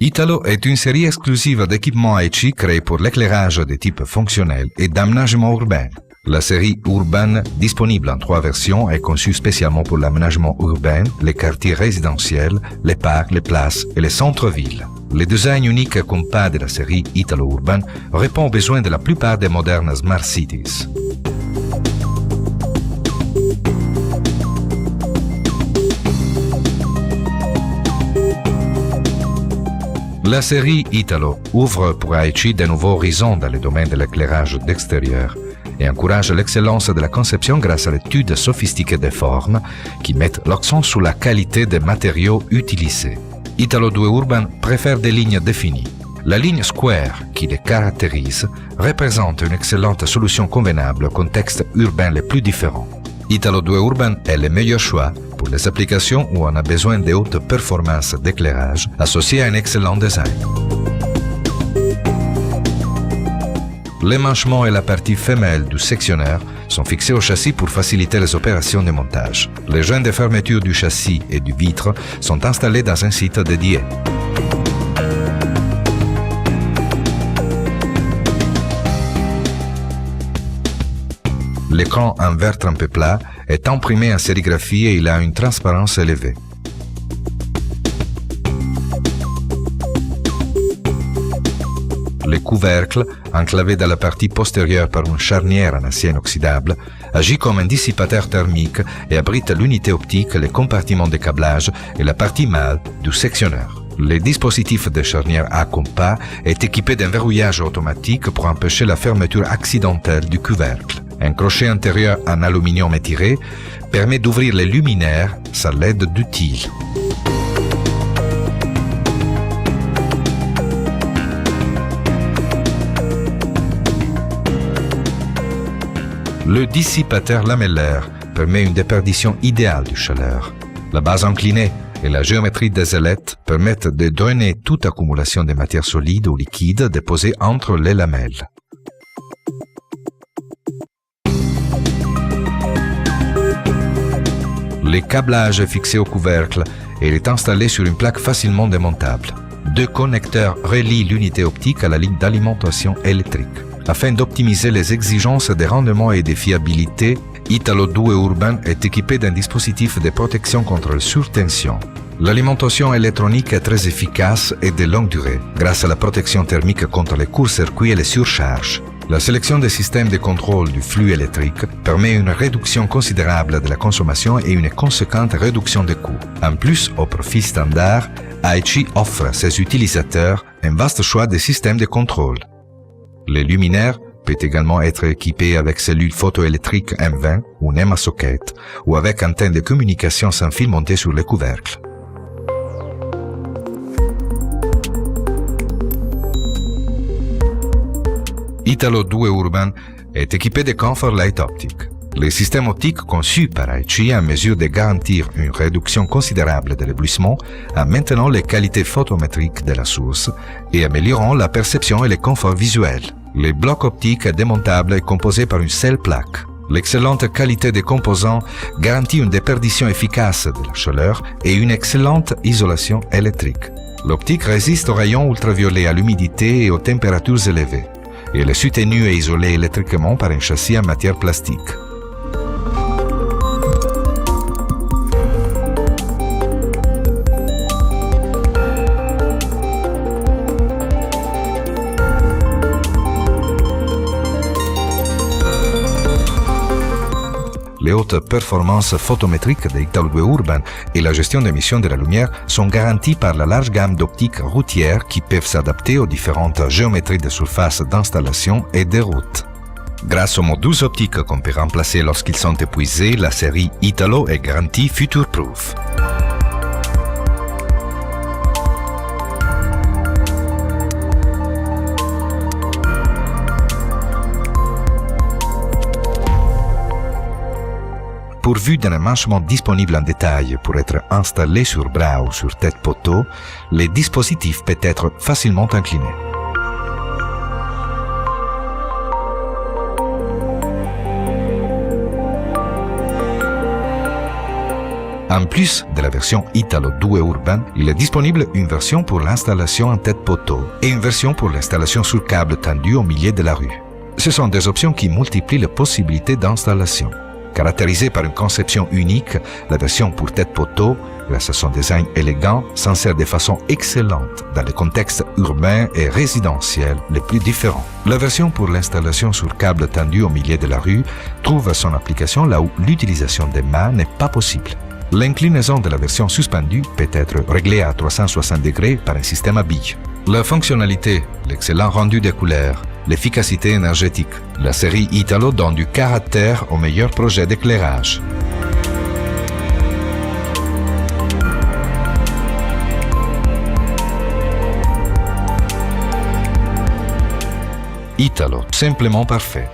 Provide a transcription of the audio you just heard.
Italo est une série exclusive d'équipements Aichi créés pour l'éclairage de type fonctionnel et d'aménagement urbain. La série Urban, disponible en 3 versions, est conçue spécialement pour l'aménagement urbain, les quartiers résidentiels, les parcs, les places et les centres-villes. Le design unique et compact de la série Italo Urban répond aux besoins de la plupart des modernes Smart Cities. La série Italo ouvre pour Aichi de nouveaux horizons dans le domaine de l'éclairage d'extérieur et encourage l'excellence de la conception grâce à l'étude sophistiquée des formes qui mettent l'accent sur la qualité des matériaux utilisés. Italo 2 Urban préfère des lignes définies. La ligne square qui les caractérise représente une excellente solution convenable au contexte urbain les plus différents. Italo 2 Urban est le meilleur choix pour les applications où on a besoin de hautes performances d'éclairage associées à un excellent design. L'émanchement et la partie femelle du sectionneur sont fixés au châssis pour faciliter les opérations de montage. Les joints de fermeture du châssis et du vitre sont installés dans un site dédié. L'écran en verre trempé plat est imprimé en sérigraphie et il a une transparence élevée. Le couvercle, enclavé dans la partie postérieure par une charnière en acier inoxydable, agit comme un dissipateur thermique et abrite l'unité optique, les compartiments de câblage et la partie mâle du sectionneur. Le dispositif de charnière à compas est équipé d'un verrouillage automatique pour empêcher la fermeture accidentelle du couvercle. Un crochet intérieur en aluminium étiré permet d'ouvrir les luminaires sans l'aide d'outils. Le dissipateur lamellaire permet une déperdition idéale de chaleur. La base inclinée et la géométrie des ailettes permettent de drainer toute accumulation de matières solides ou liquides déposées entre les lamelles. Le câblage est fixé au couvercle et il est installé sur une plaque facilement démontable. 2 connecteurs relient l'unité optique à la ligne d'alimentation électrique. Afin d'optimiser les exigences de rendement et de fiabilité, Italo 2 Urban est équipé d'un dispositif de protection contre la surtension. L'alimentation électronique est très efficace et de longue durée, grâce à la protection thermique contre les courts-circuits et les surcharges. La sélection des systèmes de contrôle du flux électrique permet une réduction considérable de la consommation et une conséquente réduction des coûts. En plus, au profil standard, Aichi offre à ses utilisateurs un vaste choix de systèmes de contrôle. Le luminaire peut également être équipé avec cellule photoélectrique M20 ou NEMA socket ou avec antenne de communication sans fil montée sur le couvercle. Italo 2 Urban est équipé de Comfort Light Optic. Le système optique conçu par Aichi est en mesure de garantir une réduction considérable de l'éblouissement en maintenant les qualités photométriques de la source et améliorant la perception et le confort visuel. Le bloc optique est démontable et composé par une seule plaque. L'excellente qualité des composants garantit une déperdition efficace de la chaleur et une excellente isolation électrique. L'optique résiste aux rayons ultraviolets, à l'humidité et aux températures élevées. Et elle est soutenue et isolée électriquement par un châssis en matière plastique. Les hautes performances photométriques de Italo 2 Urban et la gestion d'émissions de la lumière sont garanties par la large gamme d'optiques routières qui peuvent s'adapter aux différentes géométries de surface d'installation et des routes. Grâce aux modules optiques qu'on peut remplacer lorsqu'ils sont épuisés, la série Italo est garantie future-proof. Pourvu d'un émanchement disponible en détail pour être installé sur bras ou sur tête poteau, le dispositif peut être facilement incliné. En plus de la version Italo 2 Urban, il est disponible une version pour l'installation en tête poteau et une version pour l'installation sur câble tendu au milieu de la rue. Ce sont des options qui multiplient les possibilités d'installation. Caractérisée par une conception unique, la version pour tête poteau, grâce à son design élégant, s'insère de façon excellente dans les contextes urbains et résidentiels les plus différents. La version pour l'installation sur câble tendu au milieu de la rue trouve son application là où l'utilisation des mains n'est pas possible. L'inclinaison de la version suspendue peut être réglée à 360 degrés par un système à billes. La fonctionnalité, l'excellent rendu des couleurs, l'efficacité énergétique, la série Italo donne du caractère au meilleur projet d'éclairage. Italo, simplement parfait.